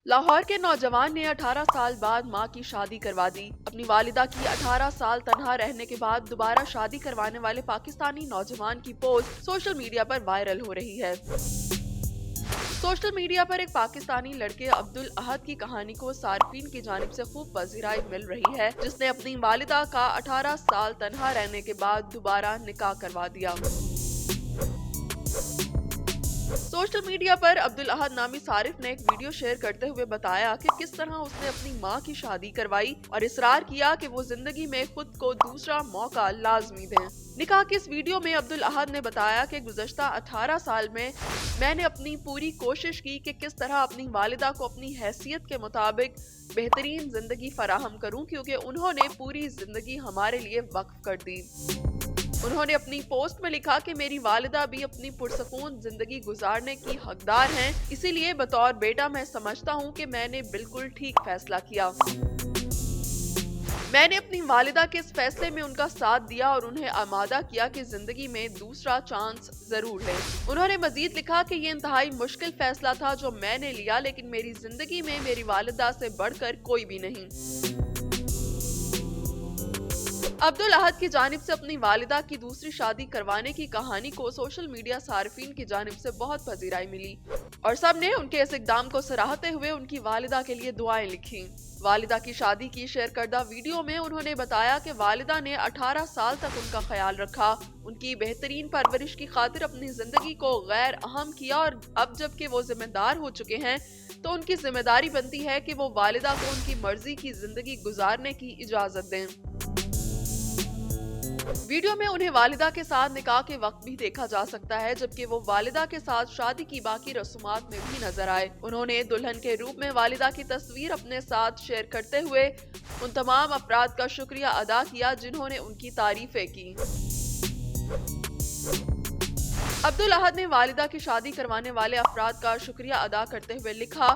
लाहौर के नौजवान ने 18 साल बाद मां की शादी करवा दी। अपनी वालिदा की 18 साल तनहा रहने के बाद दोबारा शादी करवाने वाले पाकिस्तानी नौजवान की पोस्ट सोशल मीडिया पर वायरल हो रही है। सोशल मीडिया पर एक पाकिस्तानी लड़के अब्दुल अहद की कहानी को सार्फिन की जानिब से खूब पज़ीराई मिल रही है, जिसने अपनी वालिदा का 18 साल तनहा रहने के बाद दोबारा निकाह करवा दिया। सोशल मीडिया पर अब्दुल अहद नामी सारिफ ने एक वीडियो शेयर करते हुए बताया कि किस तरह उसने अपनी मां की शादी करवाई और इसरार किया कि वो जिंदगी में खुद को दूसरा मौका लाजमी दें। निकाह के इस वीडियो में अब्दुल अहद ने बताया कि गुज़श्ता 18 साल में मैंने अपनी पूरी कोशिश की कि किस तरह अपनी वालिदा को अपनी हैसियत के मुताबिक बेहतरीन जिंदगी फराहम करूं, क्योंकि उन्होंने पूरी जिंदगी हमारे लिए वक्फ कर दी। उन्होंने अपनी पोस्ट में लिखा कि मेरी वालिदा भी अपनी पुरसकून जिंदगी गुजारने की हकदार हैं, इसीलिए बतौर बेटा मैं समझता हूँ कि मैंने बिल्कुल ठीक फैसला किया। मैंने अपनी वालिदा के इस फैसले में उनका साथ दिया और उन्हें आमादा किया कि जिंदगी में दूसरा चांस जरूर लें। उन्होंने मजीद लिखा कि ये इंतहाई मुश्किल फैसला था जो मैंने लिया, लेकिन मेरी जिंदगी में मेरी वालिदा से बढ़कर कोई भी नहीं। अब्दुल अहद की जानिब से अपनी वालिदा की दूसरी शादी करवाने की कहानी को सोशल मीडिया सार्फिन की जानिब से बहुत पजीराई मिली और सब ने उनके इस इकदाम को सराहते हुए उनकी वालिदा के लिए दुआएं लिखी। वालिदा की शादी की शेयर करदा वीडियो में उन्होंने बताया कि वालिदा ने 18 साल तक उनका ख्याल रखा, उनकी बेहतरीन परवरिश की खातिर अपनी जिंदगी को गैर अहम किया और अब जबकि वो जिम्मेदार हो चुके हैं तो उनकी जिम्मेदारी बनती है कि वो वालिदा को उनकी मर्जी की जिंदगी गुजारने की इजाजत दें। वीडियो में उन्हें वालिदा के साथ निकाह के वक्त भी देखा जा सकता है, जबकि वो वालिदा के साथ शादी की बाकी रसूमात में भी नजर आए। उन्होंने दुल्हन के रूप में वालिदा की तस्वीर अपने साथ शेयर करते हुए उन तमाम अफराद का शुक्रिया अदा किया जिन्होंने उनकी तारीफें की। अब्दुल अहद ने वालिदा की शादी करवाने वाले अफराद का शुक्रिया अदा करते हुए लिखा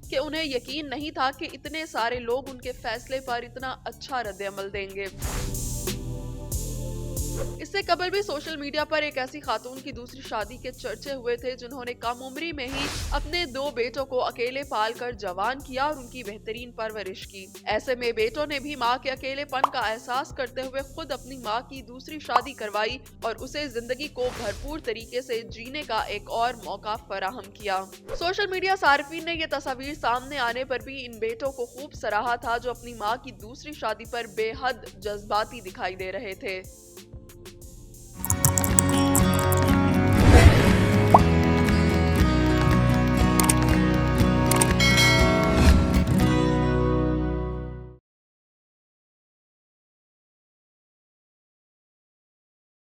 कि उन्हें यकीन नहीं था कि इतने सारे लोग उनके फैसले पर इतना अच्छा रद्द-ए-अमल देंगे। इससे कबल भी सोशल मीडिया पर एक ऐसी खातून की दूसरी शादी के चर्चे हुए थे जिन्होंने कम उम्री में ही अपने 2 बेटों को अकेले पालकर जवान किया और उनकी बेहतरीन परवरिश की। ऐसे में बेटों ने भी मां के अकेलेपन का एहसास करते हुए खुद अपनी मां की दूसरी शादी करवाई और उसे जिंदगी को भरपूर तरीके से जीने का एक और मौका फराहम किया। सोशल मीडिया सार्फिन ने यह तस्वीर सामने आने पर भी इन बेटों को खूब सराहा था जो अपनी मां की दूसरी शादी पर बेहद जज्बाती दिखाई दे रहे थे।